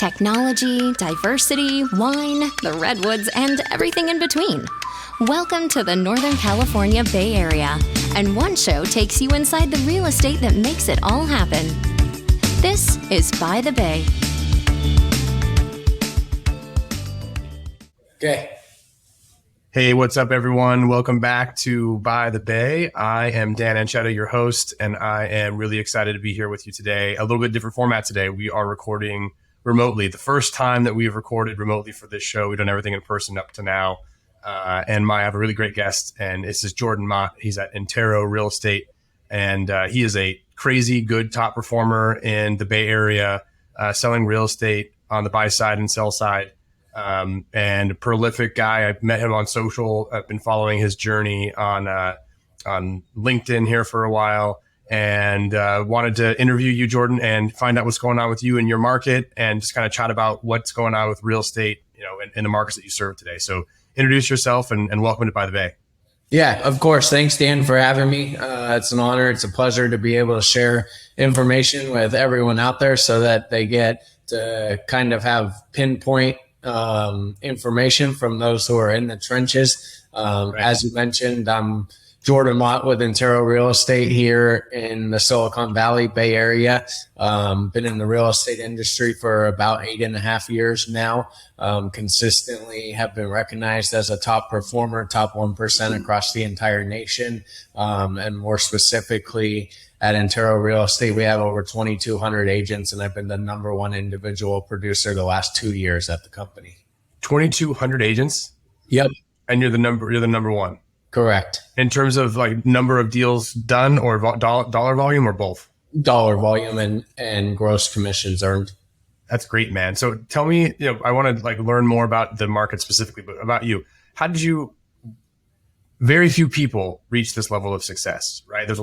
technology, diversity, wine, the redwoods, and everything in between. Welcome to the Northern California Bay Area, and one show takes you inside the real estate that makes it all happen. This is By the Bay. Okay. Hey, what's up, everyone? Welcome back to By the Bay. I am Dan Anchetta, your host, and I am really excited to be here with you today. A little bit different format today. We are recording remotely. The first time that we've recorded remotely for this show. We've done everything in person up to now. And I have a really great guest, and this is Jordan Mott. He's at Intero Real Estate, and he is a crazy good top performer in the Bay Area, selling real estate on the buy side and sell side. And a prolific guy. I've met him on social. I've been following his journey on LinkedIn here for a while, and wanted to interview you, Jordan, and find out what's going on with you in your market, and just kind of chat about what's going on with real estate, in the markets that you serve today. So introduce yourself and welcome to By the Bay. Yeah, of course. Thanks, Dan, for having me. It's an honor. It's a pleasure to be able to share information with everyone out there so that they get to kind of have pinpoint information from those who are in the trenches. Right. As you mentioned, I'm Jordan Mott with Intero Real Estate here in the Silicon Valley Bay Area. Been in the real estate industry for about 8.5 years now. Consistently have been recognized as a top performer, top 1% across the entire nation. And more specifically, at Intero Real Estate, we have over 2,200 agents, and I've been the number one individual producer the last 2 years at the company. 2,200 agents? Yep. And you're the number one? Correct. In terms of like number of deals done or dollar volume, or both? Dollar volume and gross commissions earned. That's great, man. So tell me, I want to learn more about the market specifically, but about you. How did you? Very few people reach this level of success, right? There's a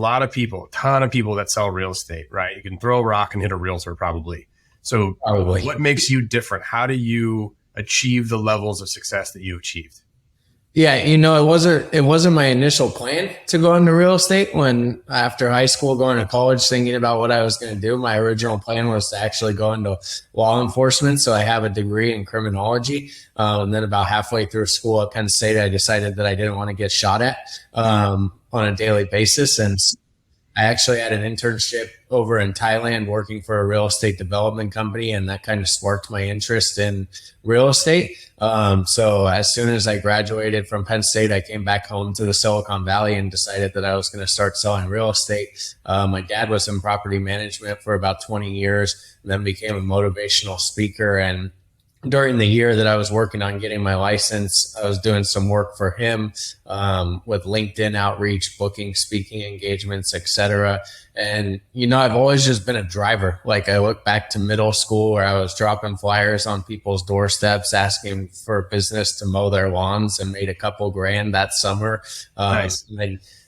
ton of people that sell real estate, right? You can throw a rock and hit a realtor probably. So Probably. What makes you different? How do you achieve the levels of success that you achieved? Yeah, it wasn't my initial plan to go into real estate. When after high school, going to college, thinking about what I was going to do, my original plan was to actually go into law enforcement. So I have a degree in criminology. And then about halfway through school at Penn State, I decided that I didn't want to get shot at on a daily basis. And I actually had an internship over in Thailand working for a real estate development company, and that kind of sparked my interest in real estate. So as soon as I graduated from Penn State, I came back home to the Silicon Valley and decided that I was going to start selling real estate. My dad was in property management for about 20 years, and then became a motivational speaker. And during the year that I was working on getting my license, I was doing some work for him with LinkedIn outreach, booking, speaking engagements, etc. And, I've always just been a driver. Like, I look back to middle school where I was dropping flyers on people's doorsteps, asking for business to mow their lawns, and made a couple grand that summer. Nice.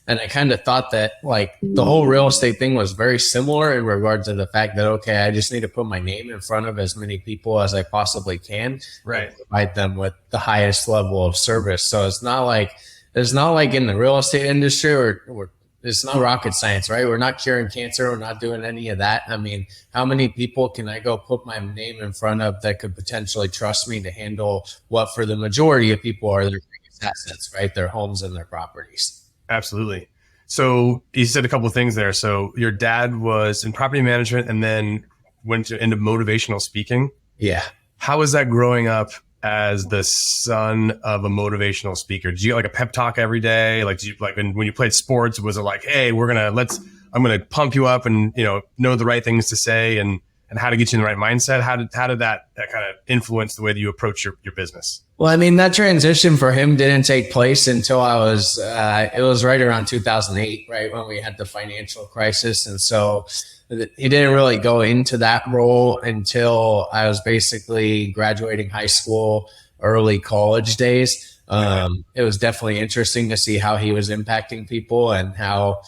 And I kind of thought that the whole real estate thing was very similar in regard to the fact that, okay, I just need to put my name in front of as many people as I possibly can, right? And provide them with the highest level of service. So it's not like in the real estate industry or it's not rocket science, right? We're not curing cancer. We're not doing any of that. I mean, how many people can I go put my name in front of that could potentially trust me to handle what for the majority of people are their biggest assets, right? Their homes and their properties. Absolutely. So you said a couple of things there. So your dad was in property management and then went into motivational speaking. Yeah. How was that growing up as the son of a motivational speaker? Did you get a pep talk every day? Did you when you played sports, was it hey, I'm going to pump you up and, know the right things to say and how to get you in the right mindset? How did that kind of influence the way that you approach your business? Well, I mean, that transition for him didn't take place until it was right around 2008, right, when we had the financial crisis. And so he didn't really go into that role until I was basically graduating high school, early college days. It was definitely interesting to see how he was impacting people and how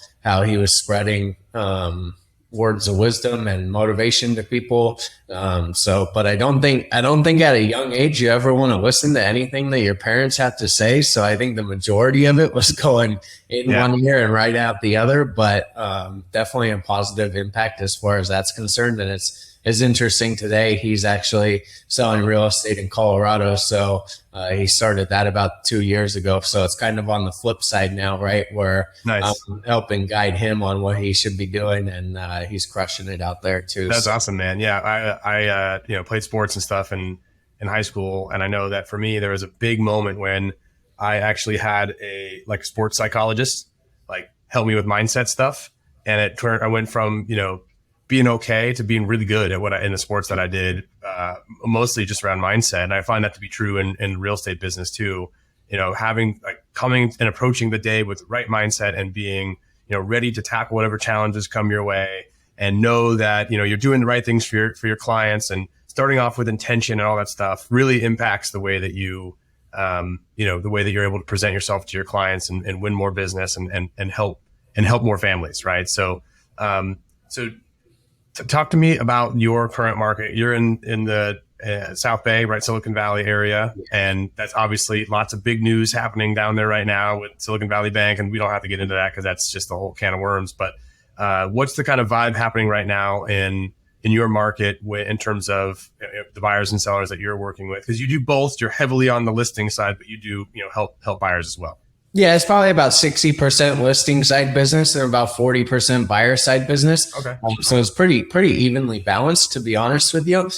he was spreading words of wisdom and motivation to people. But I don't think at a young age you ever want to listen to anything that your parents have to say. So I think the majority of it was going in one ear and right out the other, but definitely a positive impact as far as that's concerned. And it's is interesting today. He's actually selling real estate in Colorado. So he started that about 2 years ago. So it's kind of on the flip side now, right? Where Nice. I'm helping guide him on what he should be doing. And he's crushing it out there too. That's awesome, man. Yeah. I played sports and stuff in high school. And I know that for me, there was a big moment when I actually had a sports psychologist, help me with mindset stuff. And I went from, being okay to being really good at in the sports that I did, mostly just around mindset. And I find that to be true in real estate business too. Having coming and approaching the day with the right mindset and being, ready to tackle whatever challenges come your way, and know that, you're doing the right things for your clients, and starting off with intention and all that stuff really impacts the way that the way that you're able to present yourself to your clients and win more business and help more families. Right. So talk to me about your current market. You're in the South Bay, right? Silicon Valley area. And that's obviously lots of big news happening down there right now with Silicon Valley Bank. And we don't have to get into that because that's just a whole can of worms. But what's the kind of vibe happening right now in your market in terms of the buyers and sellers that you're working with? Because you do both. You're heavily on the listing side, but you do help buyers as well. Yeah, it's probably about 60% listing side business and about 40% buyer side business. Okay. So it's pretty evenly balanced, to be honest with you.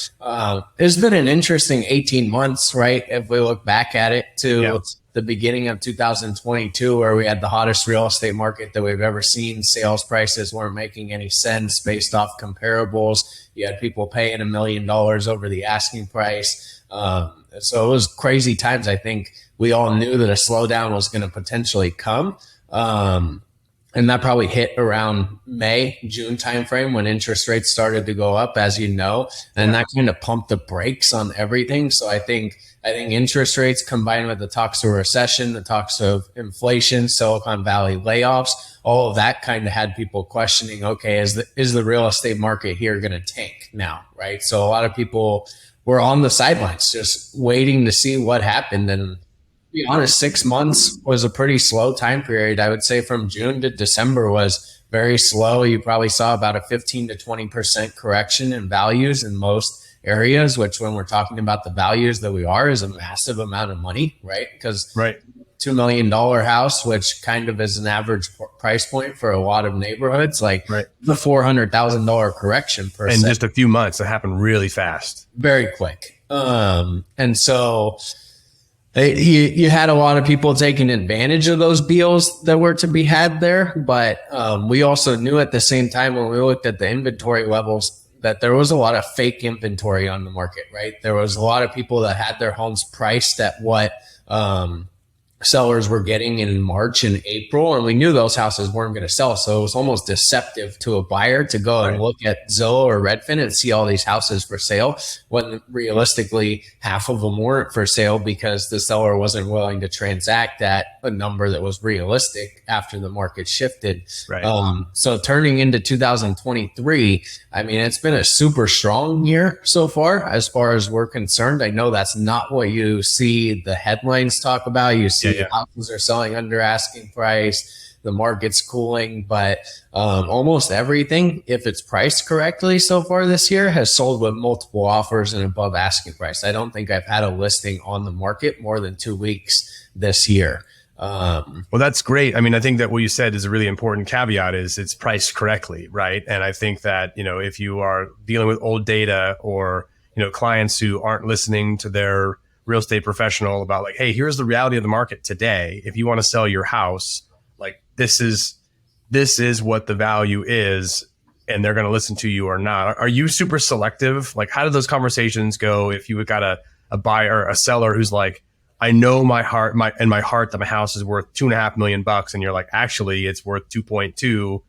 It's been an interesting 18 months, right? If we look back at it to the beginning of 2022, where we had the hottest real estate market that we've ever seen. Sales prices weren't making any sense based off comparables. You had people paying $1 million over the asking price. So it was crazy times. I think we all knew that a slowdown was going to potentially come. And that probably hit around May, June timeframe when interest rates started to go up, as you know, and that kind of pumped the brakes on everything. So I think interest rates combined with the talks of recession, the talks of inflation, Silicon Valley layoffs, all of that kind of had people questioning, okay, is the real estate market here going to tank now, right? So a lot of people were on the sidelines just waiting to see what happened. And to be honest, 6 months was a pretty slow time period. I would say from June to December was very slow. You probably saw about a 15 to 20% correction in values in most areas, which when we're talking about the values that we are is a massive amount of money, right? Because $2 million house, which kind of is an average price point for a lot of neighborhoods, the $400,000 correction per in just a few months. It happened really fast, very quick. And so you had a lot of people taking advantage of those deals that were to be had there. But we also knew at the same time when we looked at the inventory levels that there was a lot of fake inventory on the market, right? There was a lot of people that had their homes priced at what sellers were getting in March and April, and we knew those houses weren't going to sell. So it was almost deceptive to a buyer to go and look at Zillow or Redfin and see all these houses for sale when realistically half of them weren't for sale because the seller wasn't willing to transact at a number that was realistic after the market shifted. So turning into 2023, I mean, it's been a super strong year so far as we're concerned. I know that's not what you see the headlines talk about. You see houses are selling under asking price, the market's cooling, but almost everything, if it's priced correctly so far this year, has sold with multiple offers and above asking price. I don't think I've had a listing on the market more than 2 weeks this year. Well, that's great. I mean, I think that what you said is a really important caveat is it's priced correctly, right? And I think that, if you are dealing with old data or, clients who aren't listening to their real estate professional about hey, here's the reality of the market today. If you want to sell your house, this is what the value is, and they're going to listen to you or not. Are you super selective? How do those conversations go if you got a buyer, a seller who's I know in my heart that my house is worth $2.5 million, and you're actually it's worth 2.2.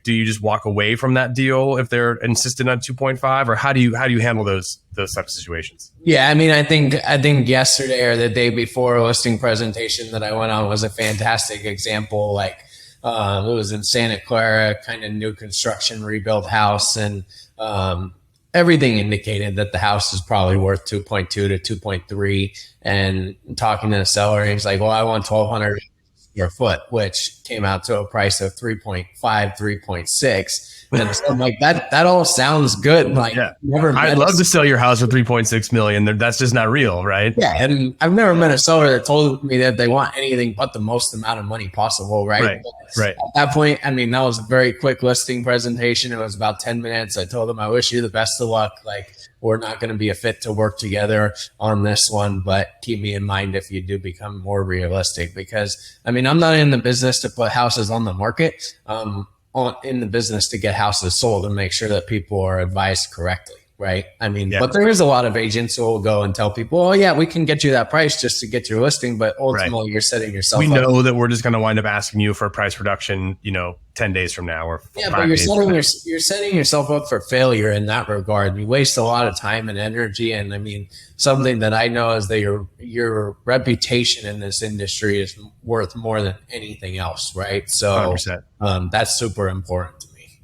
Do you just walk away from that deal if they're insistent on 2.5, or how do you handle those types of situations? Yeah, I mean, I think yesterday or the day before a listing presentation that I went on was a fantastic example. It was in Santa Clara, kind of new construction, rebuilt house, and everything indicated that the house is probably worth 2.2 to 2.3. And talking to the seller, he's like, "Well, I want 1,200 square foot," which came out to a price of 3.5, 3.6. And so I'm like, that all sounds good. Like, I'd love to sell your house for 3.6 million. That's just not real, right? Yeah, and I've never met a seller that told me that they want anything but the most amount of money possible, right? Right. At that point, I mean, that was a very quick listing presentation. It was about 10 minutes. I told them, I wish you the best of luck. Like, we're not going to be a fit to work together on this one, but keep me in mind if you do become more realistic. Because, I mean, I'm not in the business to put houses on the market. In the business to get houses sold and make sure that people are advised correctly, right? I mean, but there is a lot of agents who will go and tell people, oh yeah, we can get you that price just to get your listing, but ultimately you're setting yourself up. We know that we're just going to wind up asking you for a price reduction, 10 days from now or 5 but days. you're setting yourself up for failure in that regard. You waste a lot of time and energy. And I mean, something that I know is that your reputation in this industry is worth more than anything else, right? So 100%. That's super important to me.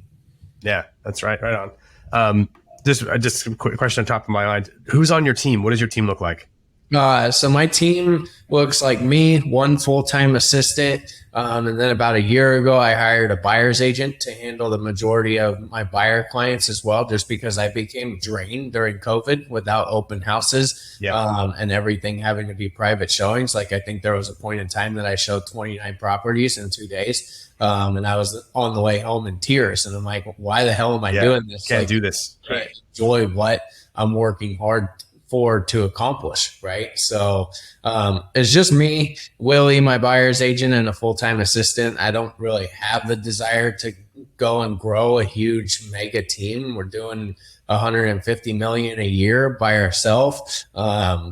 Yeah, that's right. Right on. Just a quick question on top of my mind. Who's on your team? What does your team look like? So my team looks like me, one full-time assistant. And then about a year ago, I hired a buyer's agent to handle the majority of my buyer clients as well, just because I became drained during COVID without open houses and everything having to be private showings. Like, I think there was a point in time that I showed 29 properties in 2 days. And I was on the way home in tears. And I'm like, why the hell am I doing this? Can't do this. Right. Enjoy what I'm working hard forward to accomplish, right? So it's just me, Willie, my buyer's agent, and a full-time assistant. I don't really have the desire to go and grow a huge mega team. We're doing 150 million a year by ourselves. I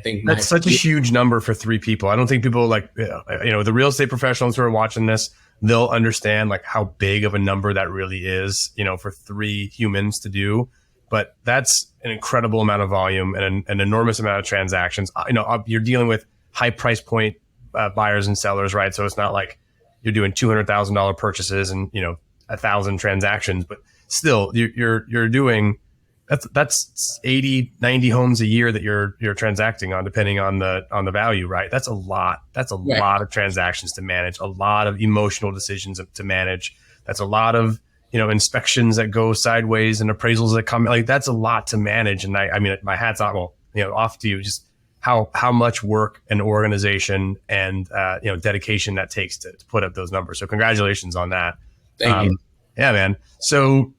think that's such a huge number for 3 people. I don't think people the real estate professionals who are watching this, they'll understand like how big of a number that really is, for 3 humans to do. But that's an incredible amount of volume and an enormous amount of transactions. You're dealing with high price point buyers and sellers, right? So it's not like you're doing $200,000 purchases and 1,000 transactions, but still you're doing that's 80, 90 homes a year that you're transacting on, depending on the value, right? That's a lot. That's a lot of transactions to manage, a lot of emotional decisions to manage. That's a lot of inspections that go sideways and appraisals that come, like, that's a lot to manage. And I mean, my hat's off, off to you, just how much work and organization and, dedication that takes to put up those numbers. So congratulations on that. Thank you. Yeah, man. So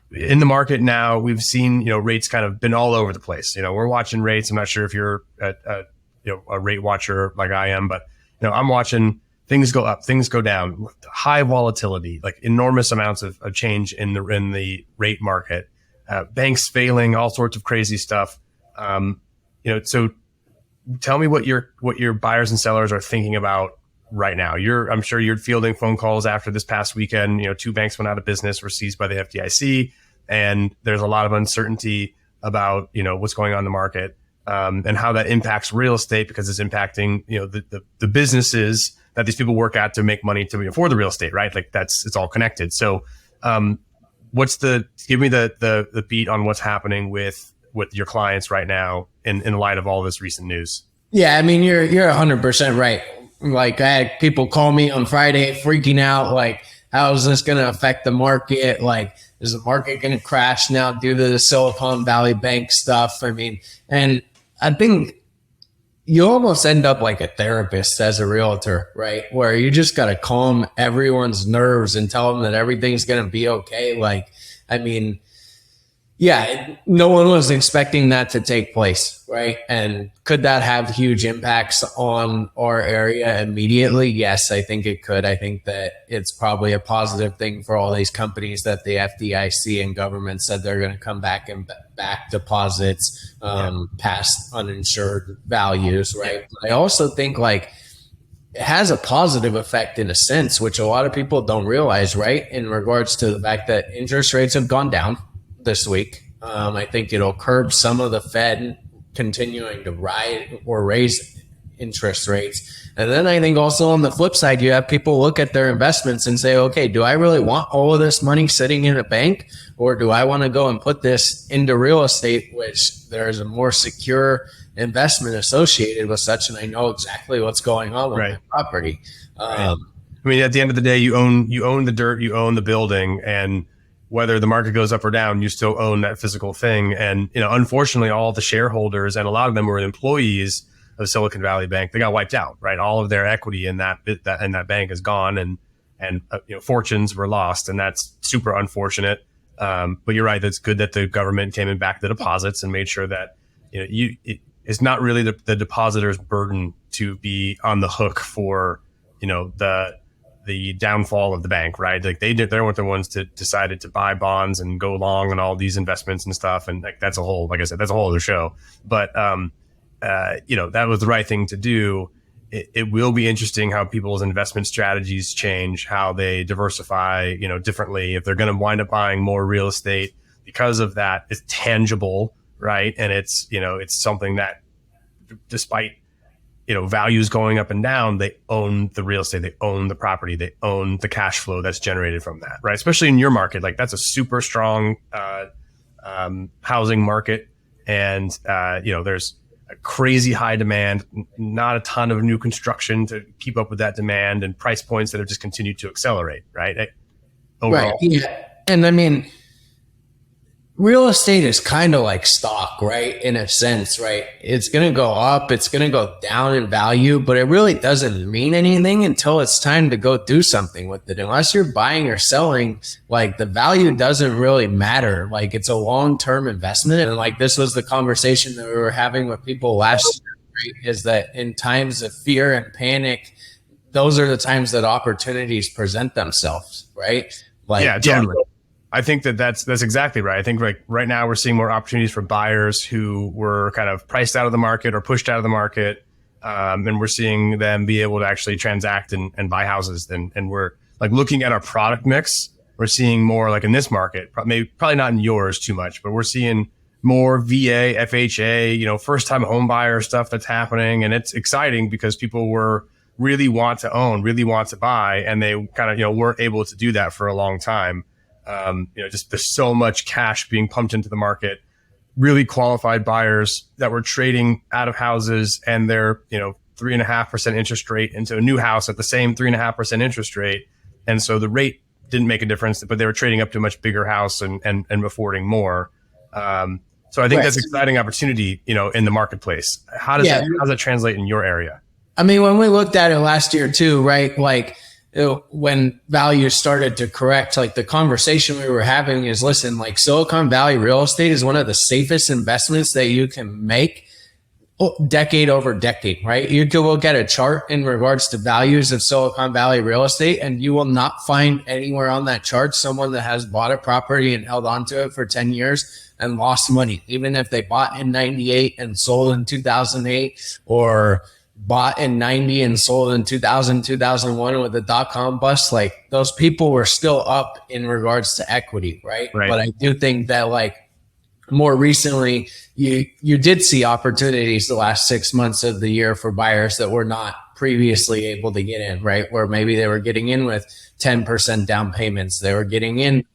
in the market now, we've seen, rates kind of been all over the place. We're watching rates. I'm not sure if you're a rate watcher like I am, but, I'm watching things go up, things go down, high volatility, like enormous amounts of change in the rate market, banks failing, all sorts of crazy stuff. So tell me what your buyers and sellers are thinking about right now. I'm sure you're fielding phone calls after this past weekend. 2 banks went out of business, were seized by the FDIC, and there's a lot of uncertainty about what's going on in the market and how that impacts real estate, because it's impacting the businesses that these people work at to make money to afford the real estate, right? Like, it's all connected. So give me the beat on what's happening with your clients right now in light of all this recent news. Yeah, I mean, you're 100% right. Like, I had people call me on Friday freaking out, like, how is this going to affect the market? Like, is the market going to crash now due to the Silicon Valley Bank stuff? I mean, and I think you almost end up like a therapist as a realtor, right? Where you just got to calm everyone's nerves and tell them that everything's going to be okay. Like, I mean, yeah, no one was expecting that to take place, right? And could that have huge impacts on our area immediately? Yes, I think it could. I think that it's probably a positive thing for all these companies that the FDIC and government said they're going to come back and back deposits past uninsured values, right? But I also think, like, it has a positive effect in a sense, which a lot of people don't realize, right? In regards to the fact that interest rates have gone down this week. I think it'll curb some of the Fed continuing to raise interest rates. And then I think also on the flip side, you have people look at their investments and say, okay, do I really want all of this money sitting in a bank, or do I want to go and put this into real estate, which there's a more secure investment associated with such, and I know exactly what's going on with my property. I mean, at the end of the day, you own the dirt, you own the building, and whether the market goes up or down, you still own that physical thing. And, unfortunately, all the shareholders, and a lot of them were employees of Silicon Valley Bank, they got wiped out, right? All of their equity in that bank is gone, and fortunes were lost, and that's super unfortunate. But you're right; it's good that the government came and backed the deposits and made sure that it's not really the depositor's burden to be on the hook for the downfall of the bank, right? Like they weren't the ones that decided to buy bonds and go long on all these investments and stuff, and that's a whole other show. But that was the right thing to do. It will be interesting how people's investment strategies change, how they diversify, differently. If they're going to wind up buying more real estate because of that, it's tangible, right? And it's something that, despite values going up and down, they own the real estate, they own the property, they own the cash flow that's generated from that, right? Especially in your market, like that's a super strong housing market, and there's a crazy high demand, not a ton of new construction to keep up with that demand, and price points that have just continued to accelerate, right? Overall. Right. Yeah. And I mean, real estate is kind of like stock, right? In a sense, right? It's going to go up, it's going to go down in value, but it really doesn't mean anything until it's time to go do something with it. Unless you're buying or selling, like the value doesn't really matter. Like it's a long-term investment. And like this was the conversation that we were having with people last year, right? Is that in times of fear and panic, those are the times that opportunities present themselves, right? Like, yeah, totally. I think that's exactly right. I think like right now we're seeing more opportunities for buyers who were kind of priced out of the market or pushed out of the market. And we're seeing them be able to actually transact and buy houses. And we're like looking at our product mix. We're seeing more like in this market, probably not in yours too much, but we're seeing more VA, FHA, first time home buyer stuff that's happening. And it's exciting because people really want to own, really want to buy. And they kind of, weren't able to do that for a long time. Just there's so much cash being pumped into the market, really qualified buyers that were trading out of houses and their, 3.5% interest rate into a new house at the same 3.5% interest rate. And so the rate didn't make a difference, but they were trading up to a much bigger house and affording more. So I think that's an exciting opportunity, in the marketplace. How does that translate in your area? I mean, when we looked at it last year too, right? Like, when values started to correct, like the conversation we were having is, listen, like Silicon Valley real estate is one of the safest investments that you can make decade over decade, right? You can look at a chart in regards to values of Silicon Valley real estate, and you will not find anywhere on that chart someone that has bought a property and held onto it for 10 years and lost money, even if they bought in 98 and sold in 2008, or bought in 90 and sold in 2000, 2001 with the dot-com bust. Like those people were still up in regards to equity, right? But I do think that like more recently, you did see opportunities the last 6 months of the year for buyers that were not previously able to get in, right? Where maybe they were getting in with 10% down payments. They were getting in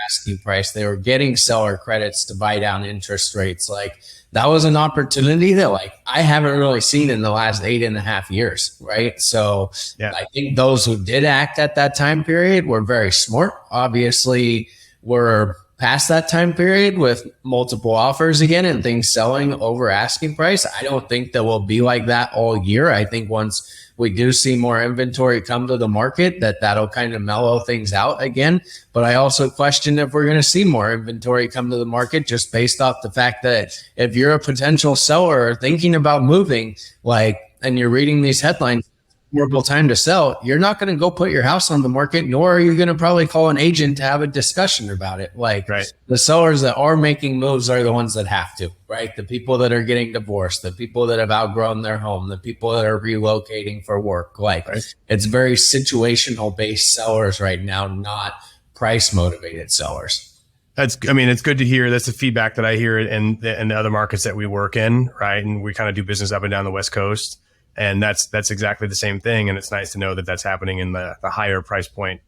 asking price. They were getting seller credits to buy down interest rates. Like that was an opportunity that like I haven't really seen in the last 8.5 years, right? So I think those who did act at that time period were very smart. Obviously, we're past that time period with multiple offers again and things selling over asking price. I don't think that will be like that all year. I think once we do see more inventory come to the market, that'll kind of mellow things out again. But I also question if we're going to see more inventory come to the market just based off the fact that if you're a potential seller thinking about moving, like, and you're reading these headlines, horrible time to sell, you're not going to go put your house on the market, nor are you going to probably call an agent to have a discussion about it. Like the sellers that are making moves are the ones that have to, right? The people that are getting divorced, the people that have outgrown their home, the people that are relocating for work. Like it's very situational based sellers right now, not price motivated sellers. It's good to hear. That's the feedback that I hear in the other markets that we work in, right? And we kind of do business up and down the West Coast. And that's exactly the same thing. And it's nice to know that that's happening in the higher price point,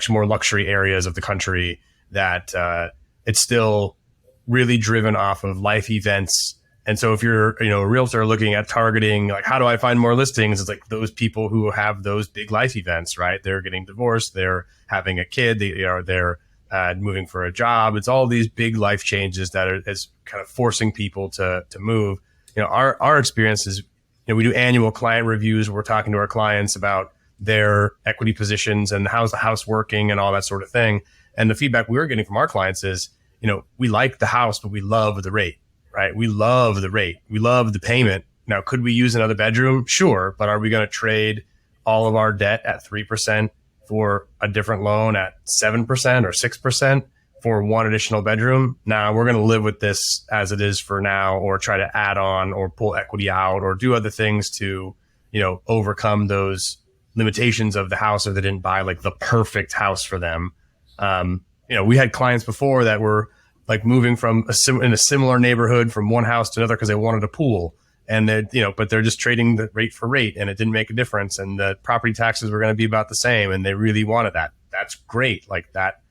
more luxury areas of the country, that it's still really driven off of life events And so if you're, a realtor looking at targeting, like, how do I find more listings? It's like those people who have those big life events, right? They're getting divorced, they're having a kid, they're moving for a job. It's all these big life changes that is kind of forcing people to move. Our experience is, we do annual client reviews. We're talking to our clients about their equity positions and how's the house working and all that sort of thing. And the feedback we were getting from our clients is, we like the house, but we love the rate. Right. We love the rate. We love the payment. Now, could we use another bedroom? Sure. But are we going to trade all of our debt at 3% for a different loan at 7% or 6% for one additional bedroom? Now, we're going to live with this as it is for now, or try to add on or pull equity out or do other things to, overcome those limitations of the house, or they didn't buy like the perfect house for them. We had clients before that were like moving from in a similar neighborhood from one house to another because they wanted a pool, and but they're just trading the rate for rate, and it didn't make a difference, and the property taxes were going to be about the same, and they really wanted that. That's great. Like that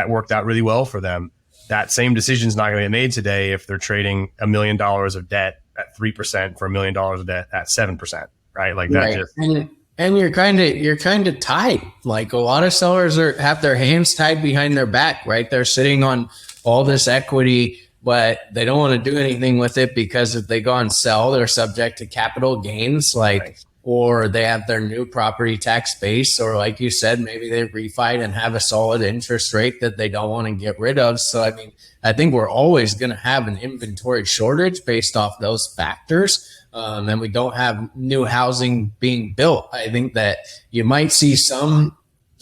worked out really well for them. That same decision is not going to get made today if they're trading $1 million of debt at 3% for $1 million of debt at 7%, right? Like that. Right. Just and you're kind of tied. Like a lot of sellers have their hands tied behind their back, right? They're sitting on all this equity, but they don't want to do anything with it because if they go and sell, they're subject to capital gains, or they have their new property tax base, or like you said, maybe they refied and have a solid interest rate that they don't want to get rid of. So, I think we're always going to have an inventory shortage based off those factors. And we don't have new housing being built. I think that you might see some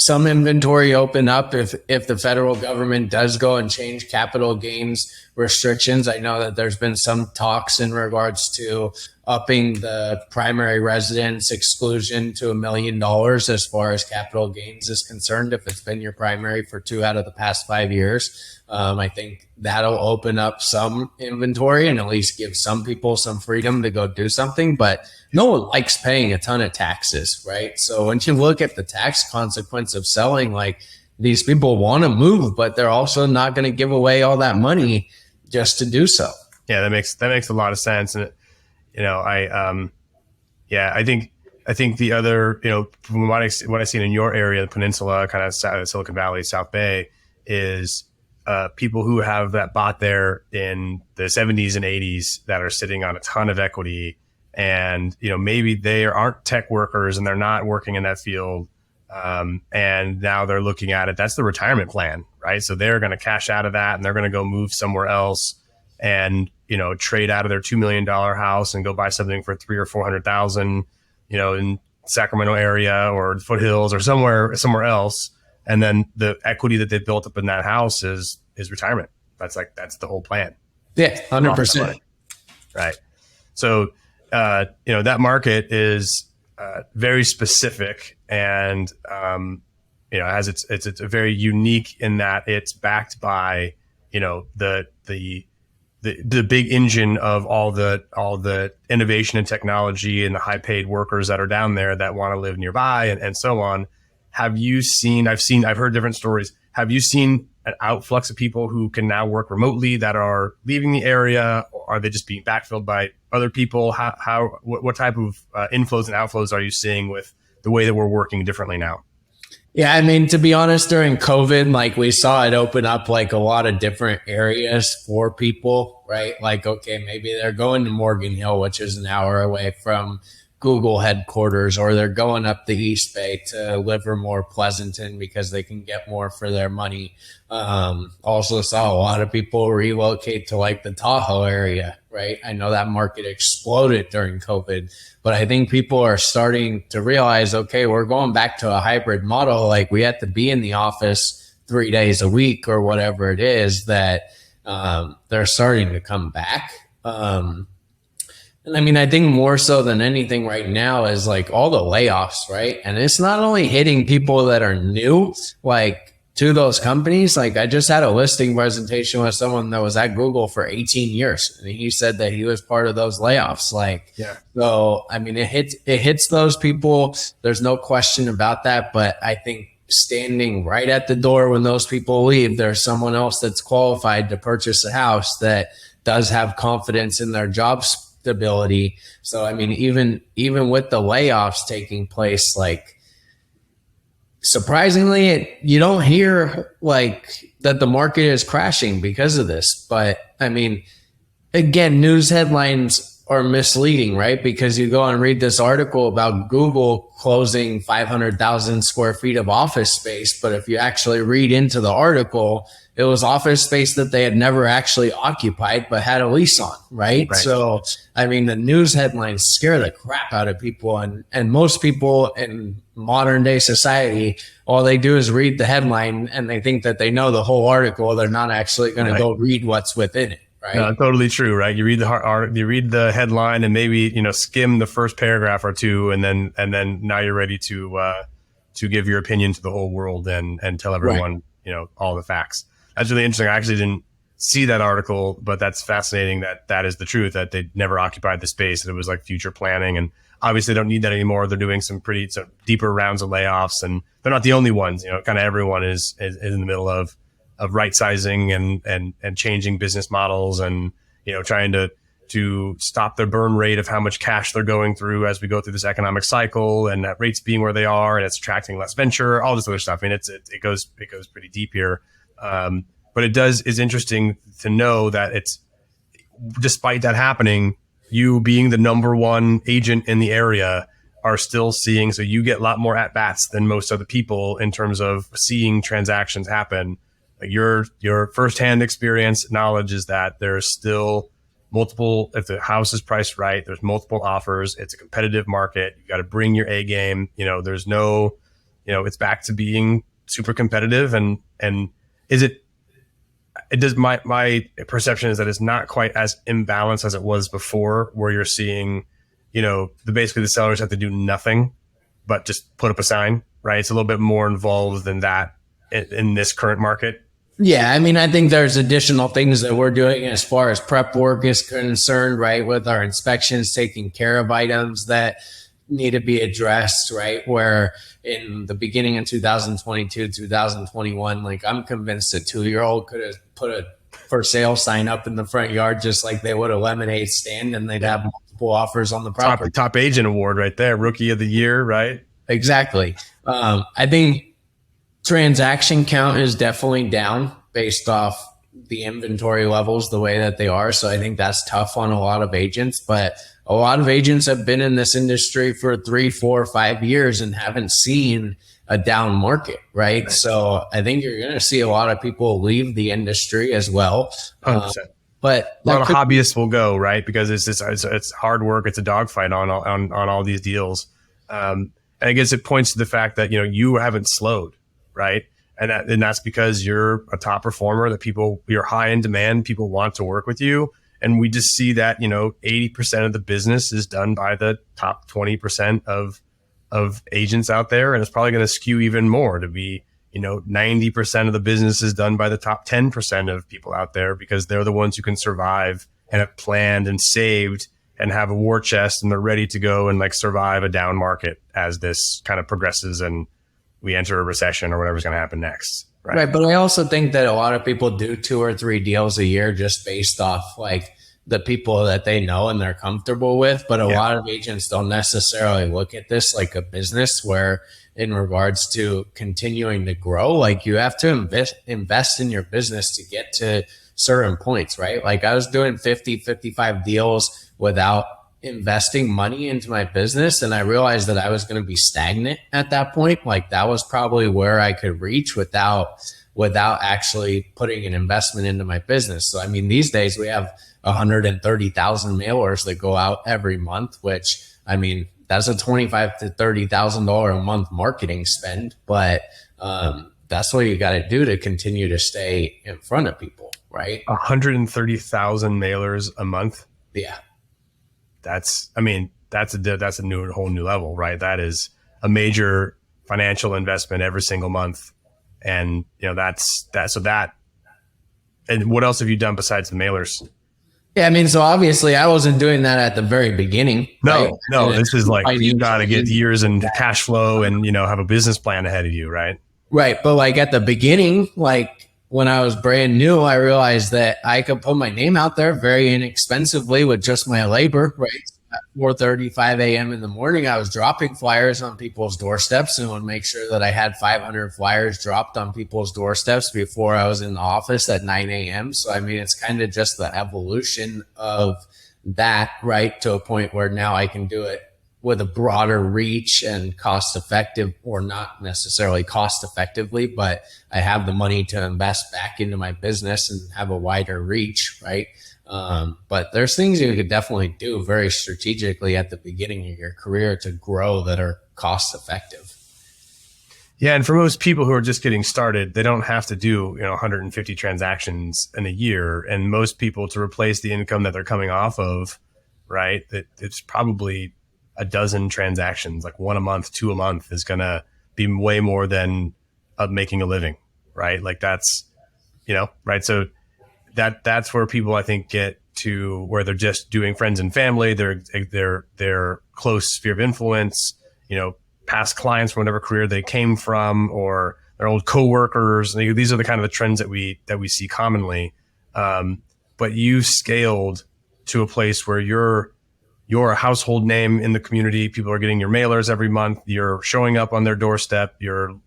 inventory open up if the federal government does go and change capital gains restrictions. I know that there's been some talks in regards to upping the primary residence exclusion to $1 million as far as capital gains is concerned, if it's been your primary for 2 out of the past 5 years. I think that'll open up some inventory and at least give some people some freedom to go do something. But no one likes paying a ton of taxes, right? So once you look at the tax consequence of selling, like, these people want to move, but they're also not going to give away all that money just to do so. Yeah, that makes a lot of sense. And I think the other, from what I've seen in your area, the peninsula, kind of Silicon Valley, South Bay, is people who have that bought there in the 70s and 80s that are sitting on a ton of equity, and maybe they aren't tech workers and they're not working in that field, and now they're looking at it. That's the retirement plan, right? So they're going to cash out of that and they're going to go move somewhere else and trade out of their $2 million house and go buy something for $300,000 or $400,000, in Sacramento area or foothills or somewhere else. And then the equity that they built up in that house is retirement. That's the whole plan. Yeah, 100%. Right. So, that market is very specific, and has it's very unique in that it's backed by the big engine of all the innovation and technology and the high paid workers that are down there that want to live nearby and so on. Have you seen? I've heard different stories. Have you seen an outflux of people who can now work remotely that are leaving the area? Or are they just being backfilled by other people? What type of inflows and outflows are you seeing with the way that we're working differently now? Yeah, to be honest, during COVID, we saw it open up a lot of different areas for people, right? Okay, maybe they're going to Morgan Hill, which is an hour away from Google headquarters, or they're going up the East Bay to Livermore, Pleasanton, because they can get more for their money. Also saw a lot of people relocate to the Tahoe area, right? I know that market exploded during COVID, but I think people are starting to realize, okay, we're going back to a hybrid model. We have to be in the office 3 days a week or whatever it is, that they're starting to come back. And I think more so than anything right now is all the layoffs, right? And it's not only hitting people that are new, to those companies. I just had a listing presentation with someone that was at Google for 18 years. And he said that he was part of those layoffs. Yeah. So, it hits those people. There's no question about that. But I think standing right at the door when those people leave, there's someone else that's qualified to purchase a house that does have confidence in their job stability. So, I mean, even with the layoffs taking place, like, surprisingly, you don't hear like that the market is crashing because of this. But I mean, again, news headlines are misleading, right? Because you go and read this article about Google closing 500,000 square feet of office space. But if you actually read into the article, it was office space that they had never actually occupied, but had a lease on, right? So, I mean, the news headlines scare the crap out of people. And most people in modern day society, all they do is read the headline and they think that they know the whole article. They're not actually going to go read what's within it. Right. No, totally true. Right. You read you read the headline and maybe, skim the first paragraph or two, and then now you're ready to give your opinion to the whole world and tell everyone, all the facts. That's really interesting. I actually didn't see that article, but that's fascinating that is the truth, that they never occupied the space, that it was like future planning. And obviously they don't need that anymore. They're doing some deeper rounds of layoffs, and they're not the only ones. Kind of everyone is in the middle of right sizing and changing business models, and trying to stop the burn rate of how much cash they're going through as we go through this economic cycle, and that rates being where they are, and it's attracting less venture, all this other stuff. I mean, it goes pretty deep here. But is interesting to know that it's, despite that happening, you being the number one agent in the area are still seeing, so you get a lot more at bats than most other people in terms of seeing transactions happen. Like your firsthand experience knowledge is that there's still multiple, if the house is priced right, there's multiple offers. It's a competitive market. You got to bring your A game. There's no, it's back to being super competitive. And my perception is that it's not quite as imbalanced as it was before, where you're seeing, basically the sellers have to do nothing but just put up a sign, right? It's a little bit more involved than that in this current market. Yeah, I mean, I think there's additional things that we're doing as far as prep work is concerned, right? With our inspections, taking care of items that need to be addressed, right? Where in the beginning of 2022, 2021, like, I'm convinced a 2-year-old could have put a for sale sign up in the front yard just like they would a lemonade stand, and they'd have multiple offers on the property. Top agent award right there, rookie of the year, right? Exactly. I think transaction count is definitely down based off the inventory levels the way that they are. So I think that's tough on a lot of agents, but a lot of agents have been in this industry for 3, 4, 5 years and haven't seen a down market, right? So I think you're going to see a lot of people leave the industry as well. 100%. But a lot of hobbyists will go, right? Because it's hard work. It's a dogfight on all these deals. And I guess it points to the fact that, you haven't slowed, right? And that's because you're a top performer, that you're high in demand, people want to work with you. And we just see that, 80% of the business is done by the top 20% of agents out there. And it's probably going to skew even more to be, 90% of the business is done by the top 10% of people out there, because they're the ones who can survive and have planned and saved and have a war chest, and they're ready to go and survive a down market as this kind of progresses and we enter a recession or whatever's going to happen next. Right. But I also think that a lot of people do 2 or 3 deals a year just based off the people that they know and they're comfortable with. But a lot of agents don't necessarily look at this like a business, where in regards to continuing to grow, you have to invest in your business to get to certain points, right? I was doing 50, 55 deals without investing money into my business, and I realized that I was going to be stagnant at that point. That was probably where I could reach without actually putting an investment into my business. So I mean, these days we have 130,000 mailers that go out every month, which, I mean, that's a $25,000 to $30,000 a month marketing spend, but that's what you got to do to continue to stay in front of people, right? 130,000 mailers a month. Yeah. That's a whole new level, right? That is a major financial investment every single month. And, that's that. So that, and what else have you done besides the mailers? Yeah. I mean, so obviously I wasn't doing that at the very beginning. No, this is you got to get years and cash flow and, have a business plan ahead of you, right? Right. But at the beginning, when I was brand new, I realized that I could put my name out there very inexpensively with just my labor, right? At 4:35 a.m. in the morning, I was dropping flyers on people's doorsteps and would make sure that I had 500 flyers dropped on people's doorsteps before I was in the office at 9 a.m. So, I mean, it's kind of just the evolution of that, right? To a point where now I can do it with a broader reach and cost effective, or not necessarily cost effectively, but I have the money to invest back into my business and have a wider reach, right? But there's things you could definitely do very strategically at the beginning of your career to grow that are cost effective. Yeah. And for most people who are just getting started, they don't have to do, 150 transactions in a year. And most people, to replace the income that they're coming off of, right, it's probably a dozen transactions, like 1 a month, 2 a month is going to be way more than making a living, right? Like that's, right. So that's where people, I think, get to where they're just doing friends and family, their close sphere of influence, past clients from whatever career they came from, or their old coworkers. These are the kind of the trends that we see commonly. But you scaled to a place where you're a household name in the community. People are getting your mailers every month. You're showing up on their doorstep. You're,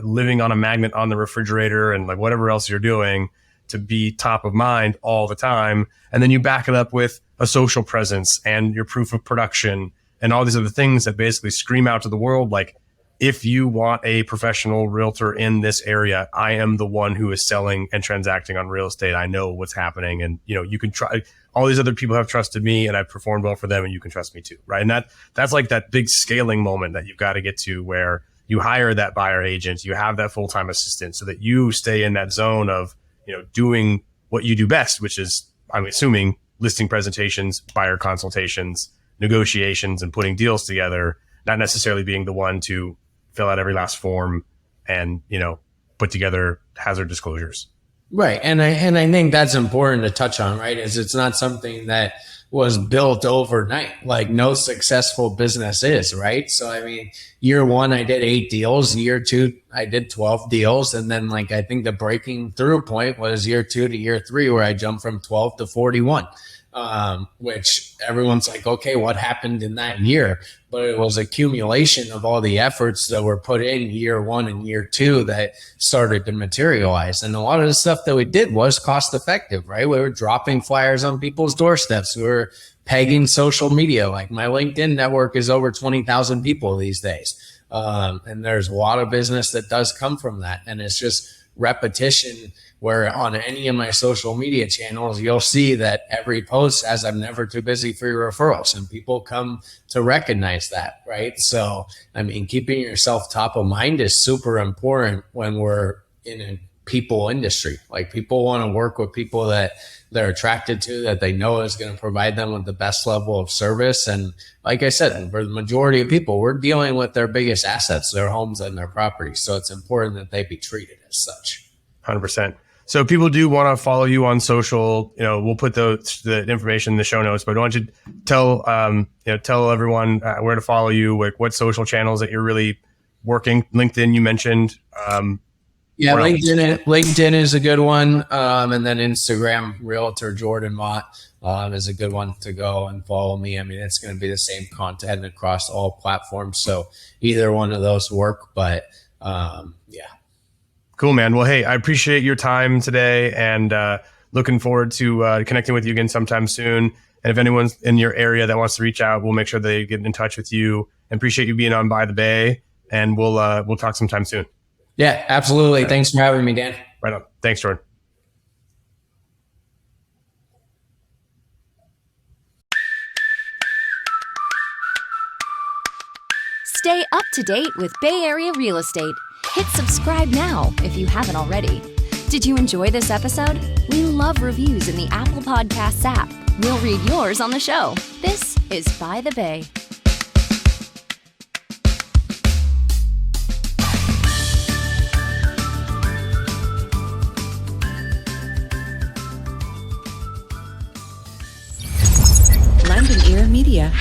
living on a magnet on the refrigerator, and like whatever else you're doing to be top of mind all the time. And then you back it up with a social presence and your proof of production and all these other things that basically scream out to the world. Like, if you want a professional realtor in this area, I am the one who is selling and transacting on real estate. I know what's happening. And, you can try. All these other people have trusted me and I've performed well for them, and you can trust me too. Right. And that's like that big scaling moment that you've got to get to, where you hire that buyer agent, you have that full-time assistant, so that you stay in that zone of, doing what you do best, which is, I'm assuming, listing presentations, buyer consultations, negotiations, and putting deals together, not necessarily being the one to fill out every last form and, put together hazard disclosures. Right. And I think that's important to touch on, right? Is it's not something that was built overnight, like no successful business is, right? So, I mean, year one, I did 8 deals. Year two, I did 12 deals. And then I think the breaking through point was year 2 to year 3, where I jumped from 12 to 41. Which everyone's like, okay, what happened in that year? But it was accumulation of all the efforts that were put in year 1 and year 2 that started to materialize. And a lot of the stuff that we did was cost effective, right? We were dropping flyers on people's doorsteps. We were pegging social media. Like, my LinkedIn network is over 20,000 people these days. And there's a lot of business that does come from that. And it's just repetition, where on any of my social media channels, you'll see that every post says, I'm never too busy for your referrals, and people come to recognize that, right? So, I mean, keeping yourself top of mind is super important when we're in a people industry. Like, people want to work with people that they're attracted to, that they know is going to provide them with the best level of service. And like I said, for the majority of people, we're dealing with their biggest assets, their homes and their properties. So it's important that they be treated as such. 100%. So people do want to follow you on social. We'll put the information in the show notes, but why don't you tell everyone where to follow you, like what social channels that you're really working. LinkedIn, you mentioned. Yeah, LinkedIn is a good one. And then Instagram, Realtor Jordan Mott, is a good one to go and follow me. I mean, it's going to be the same content across all platforms. So either one of those work, but yeah. Cool, man. Well, hey, I appreciate your time today, and looking forward to connecting with you again sometime soon. And if anyone's in your area that wants to reach out, we'll make sure they get in touch with you. And appreciate you being on By the Bay, and we'll talk sometime soon. Yeah, absolutely. Thanks for having me, Dan. Right on. Thanks, Jordan. Stay up to date with Bay Area real estate. Hit subscribe now if you haven't already. Did you enjoy this episode? We love reviews in the Apple Podcasts app. We'll read yours on the show. This is By the Bay. Lending Ear Media.